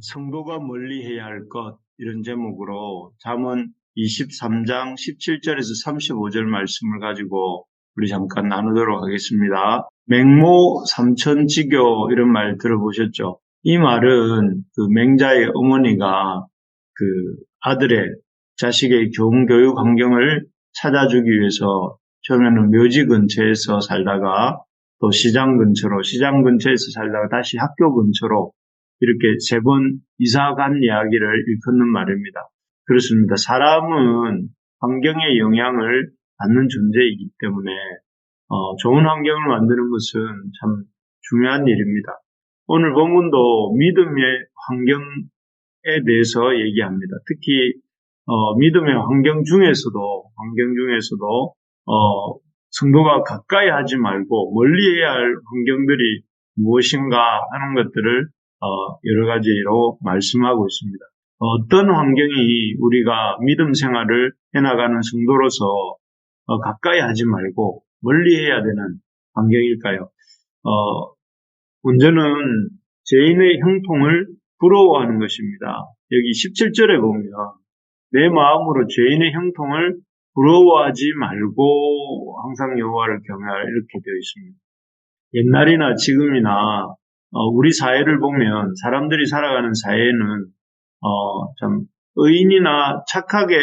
성도가 멀리해야 할 것, 이런 제목으로 잠언 23장 17절에서 35절 말씀을 가지고 우리 잠깐 나누도록 하겠습니다. 맹모 삼천지교 이런 말 들어보셨죠? 이 말은 그 맹자의 어머니가 그 아들의 자식의 좋은 교육 환경을 찾아주기 위해서 처음에는 묘지 근처에서 살다가 또 시장 근처에서 살다가 다시 학교 근처로 이렇게 세 번 이사 간 이야기를 일컫는 말입니다. 그렇습니다. 사람은 환경의 영향을 받는 존재이기 때문에 좋은 환경을 만드는 것은 참 중요한 일입니다. 오늘 본문도 믿음의 환경에 대해서 얘기합니다. 특히 믿음의 환경 중에서도 성도가 가까이 하지 말고 멀리해야 할 환경들이 무엇인가 하는 것들을 여러 가지로 말씀하고 있습니다. 어떤 환경이 우리가 믿음 생활을 해나가는 성도로서 가까이 하지 말고 멀리해야 되는 환경일까요? 먼저는 죄인의 형통을 부러워하는 것입니다. 여기 17절에 보면 내 마음으로 죄인의 형통을 부러워하지 말고 항상 여호와를 경외하라 이렇게 되어 있습니다. 옛날이나 지금이나 우리 사회를 보면 사람들이 살아가는 사회는 참 의인이나 착하게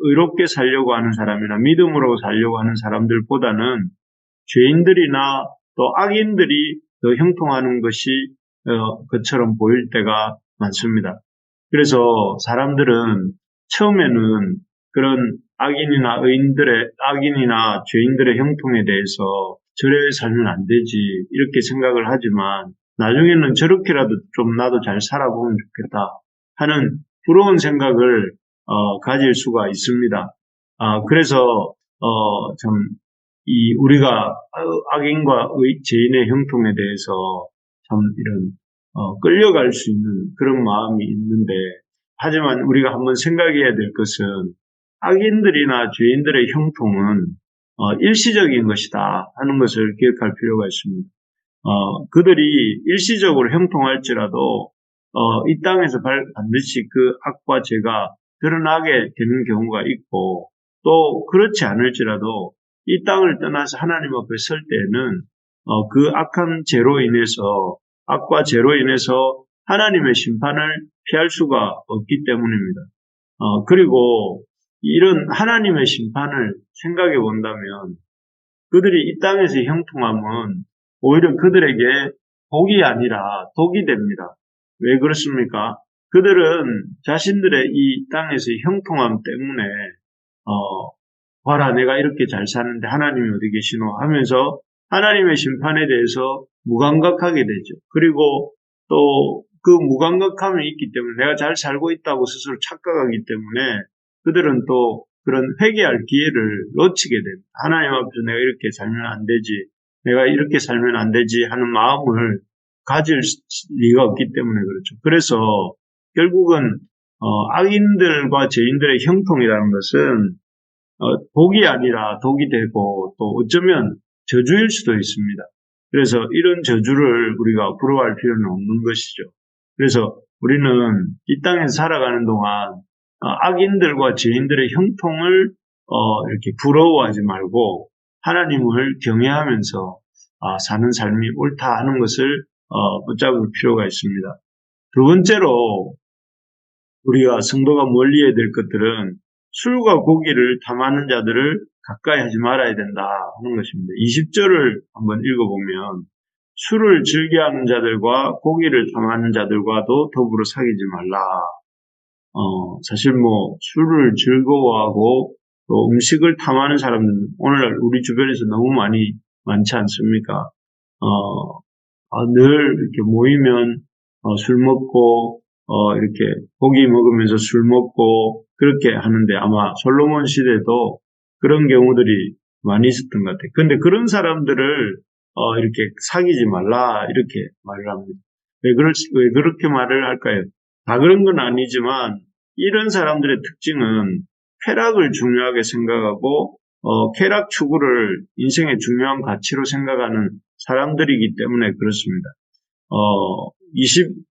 의롭게 살려고 하는 사람이나 믿음으로 살려고 하는 사람들보다는 죄인들이나 또 악인들이 더 형통하는 것처럼 보일 때가 많습니다. 그래서 사람들은 처음에는 그런 악인이나 죄인들의 형통에 대해서 저래 살면 안 되지 이렇게 생각을 하지만 나중에는 저렇게라도 좀 나도 잘 살아보면 좋겠다 하는 부러운 생각을 가질 수가 있습니다. 그래서 참 우리가 악인과 죄인의 형통에 대해서 참 이런 끌려갈 수 있는 그런 마음이 있는데, 하지만 우리가 한번 생각해야 될 것은 악인들이나 죄인들의 형통은 일시적인 것이다 하는 것을 기억할 필요가 있습니다. 그들이 일시적으로 형통할지라도 이 땅에서 반드시 그 악과 죄가 드러나게 되는 경우가 있고, 또 그렇지 않을지라도 이 땅을 떠나서 하나님 앞에 설 때에는 그 악과 죄로 인해서 하나님의 심판을 피할 수가 없기 때문입니다. 그리고 이런 하나님의 심판을 생각해 본다면 그들이 이 땅에서 형통함은 오히려 그들에게 복이 아니라 독이 됩니다. 왜 그렇습니까? 그들은 자신들의 이 땅에서의 형통함 때문에 봐라, 내가 이렇게 잘 사는데 하나님이 어디 계시노 하면서 하나님의 심판에 대해서 무감각하게 되죠. 그리고 또 그 무감각함이 있기 때문에 내가 잘 살고 있다고 스스로 착각하기 때문에 그들은 또 그런 회개할 기회를 놓치게 됩니다. 하나님 앞에서 내가 이렇게 살면 안 되지, 내가 이렇게 살면 안 되지 하는 마음을 가질 리가 없기 때문에 그렇죠. 그래서 결국은 악인들과 죄인들의 형통이라는 것은 복이 아니라 독이 되고 또 어쩌면 저주일 수도 있습니다. 그래서 이런 저주를 우리가 부러워할 필요는 없는 것이죠. 그래서 우리는 이 땅에서 살아가는 동안 악인들과 죄인들의 형통을 이렇게 부러워하지 말고 하나님을 경외하면서 사는 삶이 옳다 하는 것을 붙잡을 필요가 있습니다. 두 번째로 우리가 성도가 멀리해야 될 것들은 술과 고기를 탐하는 자들을 가까이 하지 말아야 된다 하는 것입니다. 20절을 한번 읽어보면 술을 즐겨하는 자들과 고기를 탐하는 자들과도 더불어 사귀지 말라. 사실 술을 즐거워하고 또 음식을 탐하는 사람들은 오늘날 우리 주변에서 너무 많지 않습니까? 늘 이렇게 모이면 술 먹고 이렇게 고기 먹으면서 술 먹고 그렇게 하는데 아마 솔로몬 시대도 그런 경우들이 많이 있었던 것 같아요. 근데 그런 사람들을 이렇게 사귀지 말라 이렇게 말을 합니다. 왜 그렇게 말을 할까요? 다 그런 건 아니지만 이런 사람들의 특징은 쾌락을 중요하게 생각하고 쾌락 추구를 인생의 중요한 가치로 생각하는 사람들이기 때문에 그렇습니다.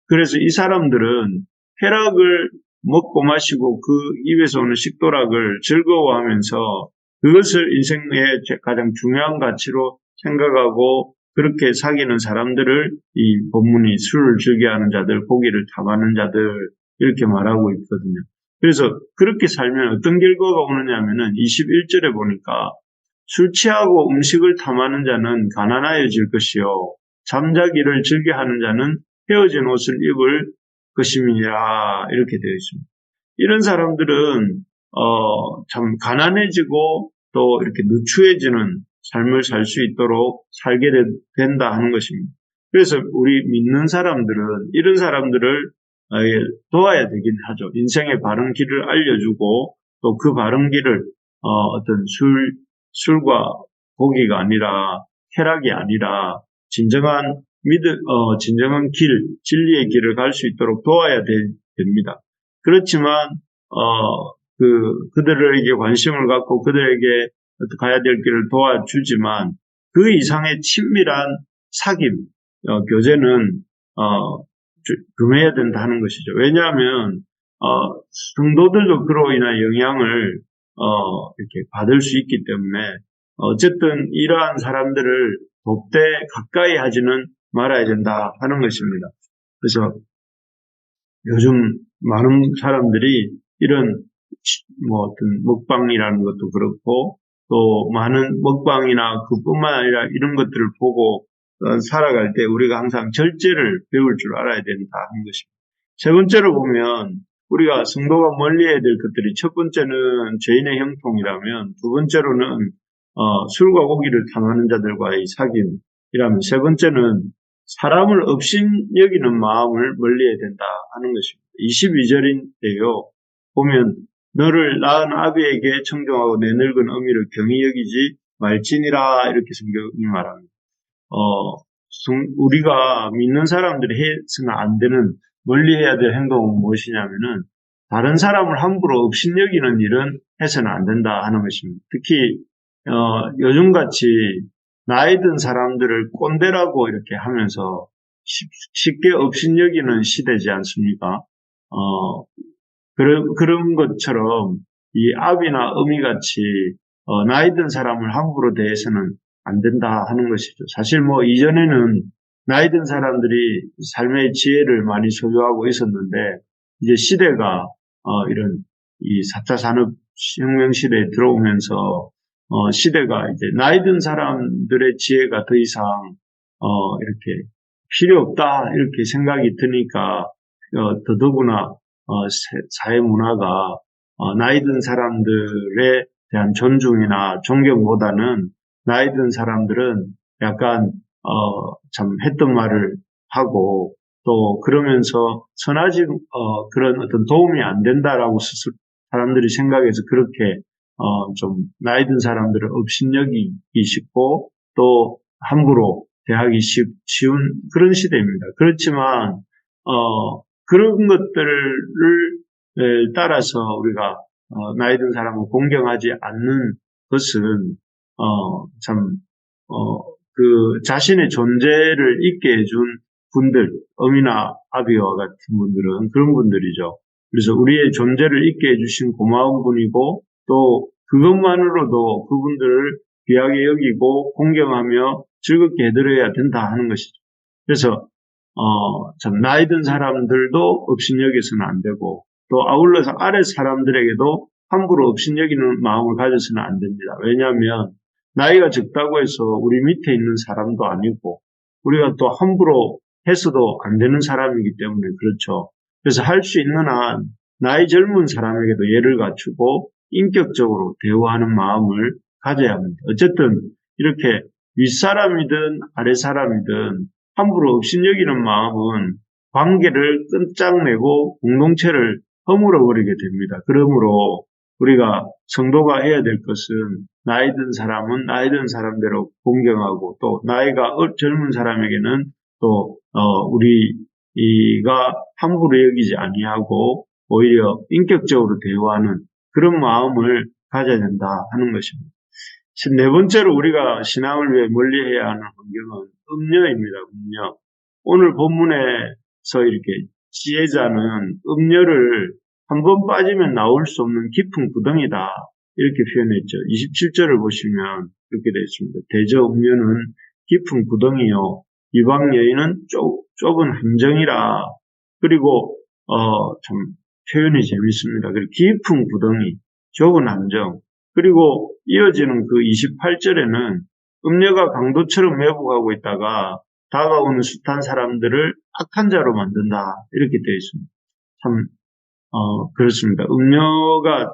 그래서 이 사람들은 쾌락을 먹고 마시고 그 입에서 오는 식도락을 즐거워하면서 그것을 인생의 가장 중요한 가치로 생각하고 그렇게 사귀는 사람들을 이 본문이 술을 즐겨하는 자들, 고기를 탐하는 자들 이렇게 말하고 있거든요. 그래서 그렇게 살면 어떤 결과가 오느냐면은 21절에 보니까 술 취하고 음식을 탐하는 자는 가난하여질 것이요 잠자기를 즐겨하는 자는 헤어진 옷을 입을 것임이라 이렇게 되어 있습니다. 이런 사람들은 참 가난해지고 또 이렇게 누추해지는 삶을 살 수 있도록 살게 된다 하는 것입니다. 그래서 우리 믿는 사람들은 이런 사람들을 도와야 되긴 하죠. 인생의 바른 길을 알려주고 또 그 바른 길을 어떤 술과 고기가 아니라 쾌락이 아니라 진정한 진정한 길, 진리의 길을 갈 수 있도록 도와야 됩니다. 그렇지만 그들에게 관심을 갖고 그들에게 가야 될 길을 도와주지만 그 이상의 친밀한 사귐, 교제는 금해야 된다는 것이죠. 왜냐하면 성도들도 그로 인한 영향을 이렇게 받을 수 있기 때문에 어쨌든 이러한 사람들을 돕되 가까이 하지는 말아야 된다 하는 것입니다. 그래서 요즘 많은 사람들이 이런 어떤 먹방이라는 것도 그렇고 또 많은 먹방이나 그뿐만 아니라 이런 것들을 보고 살아갈 때 우리가 항상 절제를 배울 줄 알아야 된다 하는 것입니다. 세 번째로 보면 우리가 성도가 멀리해야 될 것들이 첫 번째는 죄인의 형통이라면 두 번째로는 술과 고기를 탐하는 자들과의 사귐이라면 세 번째는 사람을 업신여기는 마음을 멀리해야 된다 하는 것입니다. 22절인데요. 보면 너를 낳은 아비에게 청종하고 내 늙은 어미를 경히 여기지 말지니라 이렇게 성경이 말합니다. 우리가 믿는 사람들이 해서는 안 되는 멀리해야 될 행동은 무엇이냐면은 다른 사람을 함부로 업신여기는 일은 해서는 안 된다 하는 것입니다. 특히 요즘같이 나이 든 사람들을 꼰대라고 이렇게 하면서 쉽게 업신여기는 시대지 않습니까? 그런 것처럼 이 아비나 어미같이 나이 든 사람을 함부로 대해서는 안 된다 하는 것이죠. 사실 이전에는 나이 든 사람들이 삶의 지혜를 많이 소유하고 있었는데 이제 시대가 이런 이 4차 산업혁명 시대에 들어오면서 시대가 이제 나이 든 사람들의 지혜가 더 이상 이렇게 필요 없다 이렇게 생각이 드니까 더더구나 사회 문화가 나이 든 사람들에 대한 존중이나 존경보다는 나이 든 사람들은 약간 참 했던 말을 하고 또 그러면서 선하지 그런 어떤 도움이 안 된다라고 스스로 사람들이 생각해서 그렇게 좀 나이 든 사람들을 업신여기기 쉽고 또 함부로 대하기 쉬운 그런 시대입니다. 그렇지만 그런 것들을 따라서 우리가 나이 든 사람을 공경하지 않는 것은 그 자신의 존재를 있게 해준 분들, 어미나 아비와 같은 분들은 그런 분들이죠. 그래서 우리의 존재를 있게 해주신 고마운 분이고 또 그것만으로도 그분들을 귀하게 여기고 공경하며 즐겁게 해드려야 된다 하는 것이죠. 그래서 나이 든 사람들도 업신여기서는 안 되고 또 아울러서 아래 사람들에게도 함부로 업신여기는 마음을 가져서는 안 됩니다. 왜냐하면 나이가 적다고 해서 우리 밑에 있는 사람도 아니고 우리가 또 함부로 해서도 안 되는 사람이기 때문에 그렇죠. 그래서 할 수 있는 한 나이 젊은 사람에게도 예를 갖추고 인격적으로 대우하는 마음을 가져야 합니다. 어쨌든 이렇게 윗사람이든 아랫사람이든 함부로 업신여기는 마음은 관계를 끝장내고 공동체를 허물어버리게 됩니다. 그러므로 우리가 성도가 해야 될 것은 나이 든 사람은 나이 든 사람대로 공경하고 또 나이가 젊은 사람에게는 또 우리가 함부로 여기지 아니하고 오히려 인격적으로 대우하는 그런 마음을 가져야 된다 하는 것입니다. 네 번째로 우리가 신앙을 위해 멀리해야 하는 환경은 음녀입니다. 음녀. 오늘 본문에 이렇게 지혜자는 음녀를 한 번 빠지면 나올 수 없는 깊은 구덩이다. 이렇게 표현했죠. 27절을 보시면 이렇게 되어 있습니다. 대저 음녀는 깊은 구덩이요. 이방 여인은 좁은 함정이라. 그리고 참 표현이 재밌습니다. 그리고 깊은 구덩이, 좁은 함정. 그리고 이어지는 그 28절에는 음녀가 강도처럼 매복하고 있다가 다가오는 숱한 사람들을 악한 자로 만든다. 이렇게 되어 있습니다. 참 그렇습니다. 음녀가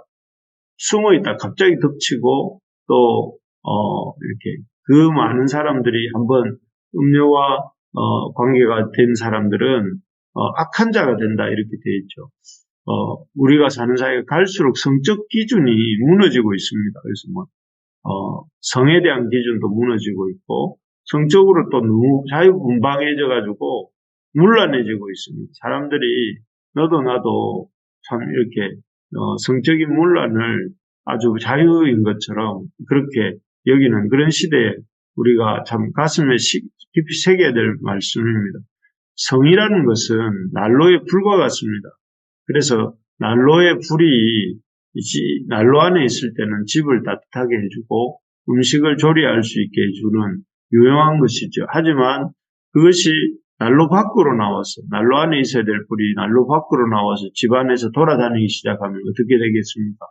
숨어 있다 갑자기 덮치고 또 이렇게 그 많은 사람들이 한번 음녀와 관계가 된 사람들은 악한 자가 된다 이렇게 되어 있죠. 우리가 사는 사회가 갈수록 성적 기준이 무너지고 있습니다. 그래서 성에 대한 기준도 무너지고 있고 성적으로 또 너무 자유분방해져가지고 문란해지고 있습니다. 사람들이 너도 나도 참 이렇게 성적인 문란을 아주 자유인 것처럼 그렇게 여기는 그런 시대에 우리가 참 가슴에 깊이 새겨야 될 말씀입니다. 성이라는 것은 난로의 불과 같습니다. 그래서 난로의 불이 난로 안에 있을 때는 집을 따뜻하게 해주고 음식을 조리할 수 있게 해주는 유용한 것이죠. 하지만 그것이 난로 밖으로 나와서 난로 안에 있어야 될 불이 난로 밖으로 나와서 집 안에서 돌아다니기 시작하면 어떻게 되겠습니까?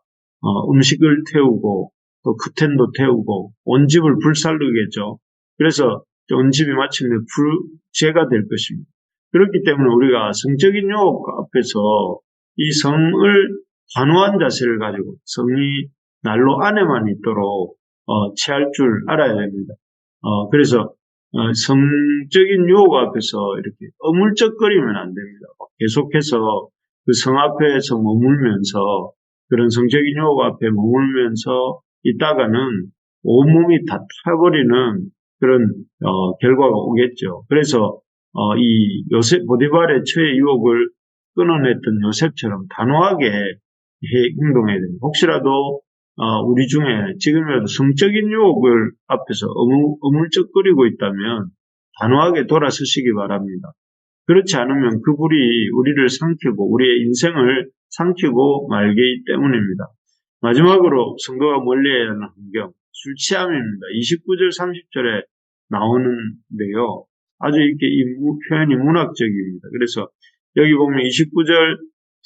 음식을 태우고 또 커튼도 태우고 온 집을 불살르겠죠. 그래서 온 집이 마침내 불재가 될 것입니다. 그렇기 때문에 우리가 성적인 유혹 앞에서 이 성을 단호한 자세를 가지고 성이 난로 안에만 있도록 취할 줄 알아야 됩니다. 그래서 성적인 유혹 앞에서 이렇게 어물쩍거리면 안 됩니다. 계속해서 그 성 앞에서 머물면서 그런 성적인 유혹 앞에 머물면서 있다가는 온몸이 다 타버리는 그런 결과가 오겠죠. 그래서 이 보디발의 처의 유혹을 끊어냈던 요셉처럼 단호하게 행동해야 됩니다. 혹시라도 우리 중에 지금이라도 성적인 유혹을 앞에서 어물쩍거리고 있다면 단호하게 돌아서시기 바랍니다. 그렇지 않으면 그 불이 우리를 삼키고 우리의 인생을 삼키고 말기 때문입니다. 마지막으로 성도가 멀리해야 하는 환경, 술 취함입니다. 29절 30절에 나오는데요. 아주 이렇게 이 표현이 문학적입니다. 그래서 여기 보면 29절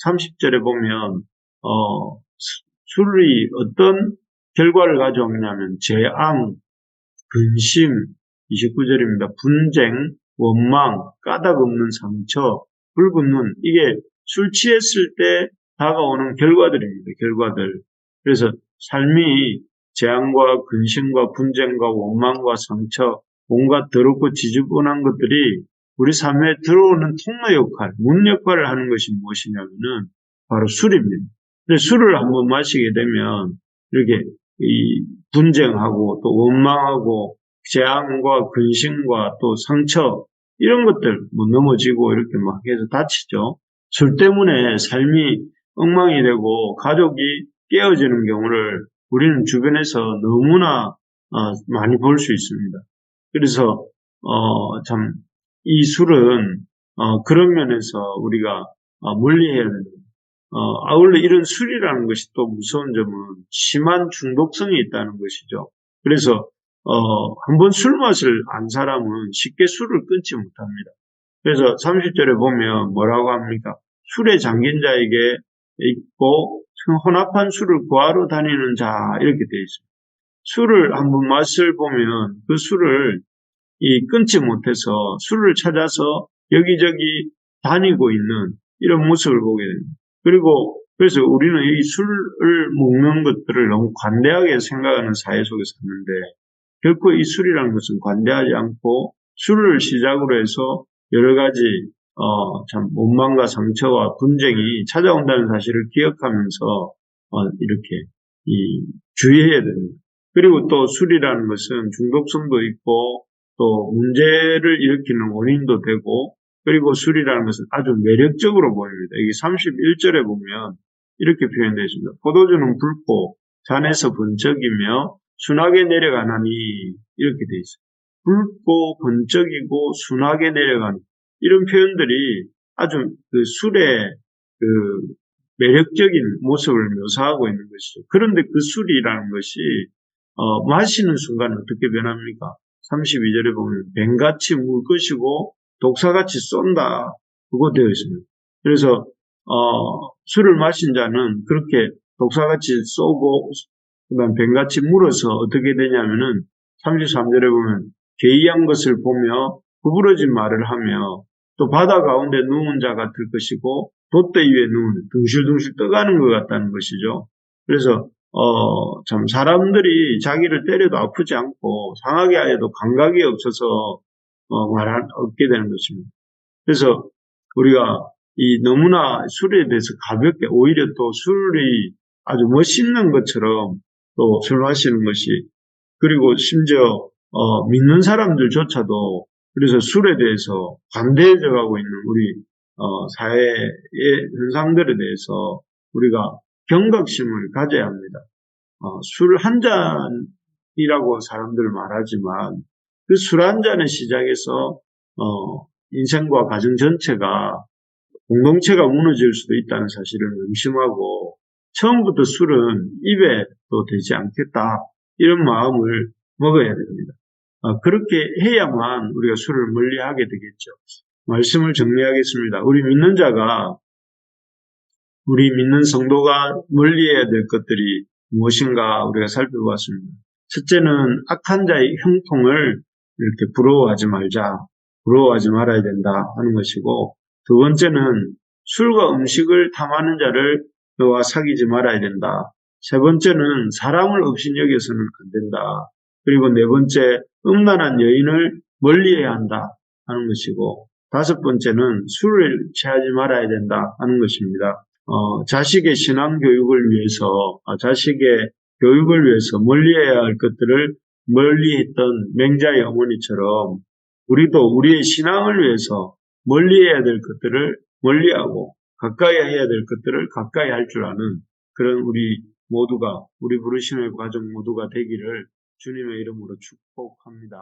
30절에 보면 술이 어떤 결과를 가져오냐면 재앙, 근심, 29절입니다. 분쟁, 원망, 까닭 없는 상처, 붉은 눈, 이게 술 취했을 때 다가오는 결과들입니다. 결과들. 그래서 삶이 재앙과 근심과 분쟁과 원망과 상처, 온갖 더럽고 지저분한 것들이 우리 삶에 들어오는 통로 역할, 문 역할을 하는 것이 무엇이냐면은 바로 술입니다. 근데 술을 한번 마시게 되면 이렇게 이 분쟁하고 또 원망하고 재앙과 근심과 또 상처 이런 것들 넘어지고 이렇게 막 해서 다치죠. 술 때문에 삶이 엉망이 되고 가족이 깨어지는 경우를 우리는 주변에서 너무나 많이 볼 수 있습니다. 그래서 참 이 술은 그런 면에서 우리가 멀리해야 됩니다. 아울러 이런 술이라는 것이 또 무서운 점은 심한 중독성이 있다는 것이죠. 그래서 한번 술 맛을 안 사람은 쉽게 술을 끊지 못합니다. 그래서 30절에 보면 뭐라고 합니까? 술에 잠긴 자에게 있고 혼합한 술을 구하러 다니는 자 이렇게 되어 있습니다. 술을 한번 맛을 보면 그 술을 끊지 못해서 술을 찾아서 여기저기 다니고 있는 이런 모습을 보게 됩니다. 그리고 그래서 우리는 이 술을 먹는 것들을 너무 관대하게 생각하는 사회 속에 사는데 결코 이 술이라는 것은 관대하지 않고 술을 시작으로 해서 여러 가지 참 원망과 상처와 분쟁이 찾아온다는 사실을 기억하면서 이렇게 주의해야 됩니다. 그리고 또 술이라는 것은 중독성도 있고 또 문제를 일으키는 원인도 되고 그리고 술이라는 것은 아주 매력적으로 보입니다. 여기 31절에 보면 이렇게 표현되어 있습니다. 포도주는 붉고 잔에서 번쩍이며 순하게 내려가나니 이렇게 되어 있어요. 붉고 번쩍이고 순하게 내려가는 이런 표현들이 아주 그 술의 그 매력적인 모습을 묘사하고 있는 것이죠. 그런데 그 술이라는 것이 마시는 순간 어떻게 변합니까? 32절에 보면 뱀같이 물 것이고 독사같이 쏜다. 그거 되어 있습니다. 그래서 술을 마신 자는 그렇게 독사같이 쏘고 그다음 뱀같이 물어서 어떻게 되냐면은 33절에 보면 괴이한 것을 보며 구부러진 말을 하며 또 바다 가운데 누운 자 같을 것이고 돛대 위에 누운 둥실둥실 떠가는 것 같다는 것이죠. 그래서 참 사람들이 자기를 때려도 아프지 않고 상하게 하여도 감각이 없어서 얻게 되는 것입니다. 그래서 우리가 이 너무나 술에 대해서 가볍게 오히려 또 술이 아주 멋있는 것처럼 또 술 마시는 것이 그리고 심지어 믿는 사람들조차도 그래서 술에 대해서 관대해져 가고 있는 우리 사회의 현상들에 대해서 우리가 경각심을 가져야 합니다. 술 한 잔이라고 사람들 말하지만 그 술 한 잔의 시작에서 인생과 가정 전체가 공동체가 무너질 수도 있다는 사실을 명심하고 처음부터 술은 입에도 되지 않겠다 이런 마음을 먹어야 됩니다. 그렇게 해야만 우리가 술을 멀리하게 되겠죠. 말씀을 정리하겠습니다. 우리 믿는 성도가 멀리해야 될 것들이 무엇인가 우리가 살펴보았습니다. 첫째는 악한 자의 형통을 이렇게 부러워하지 말아야 된다 하는 것이고, 두 번째는 술과 음식을 탐하는 자를 너와 사귀지 말아야 된다. 세 번째는 사람을 업신여겨서는 안 된다. 그리고 네 번째, 음란한 여인을 멀리해야 한다 하는 것이고, 다섯 번째는 술을 취하지 말아야 된다 하는 것입니다. 자식의 신앙 교육을 위해서, 멀리해야 할 것들을 멀리했던 맹자의 어머니처럼 우리도 우리의 신앙을 위해서 멀리해야 될 것들을 멀리하고 가까이 해야 될 것들을 가까이 할 줄 아는 그런 우리 부르심의 가족 모두가 되기를 주님의 이름으로 축복합니다.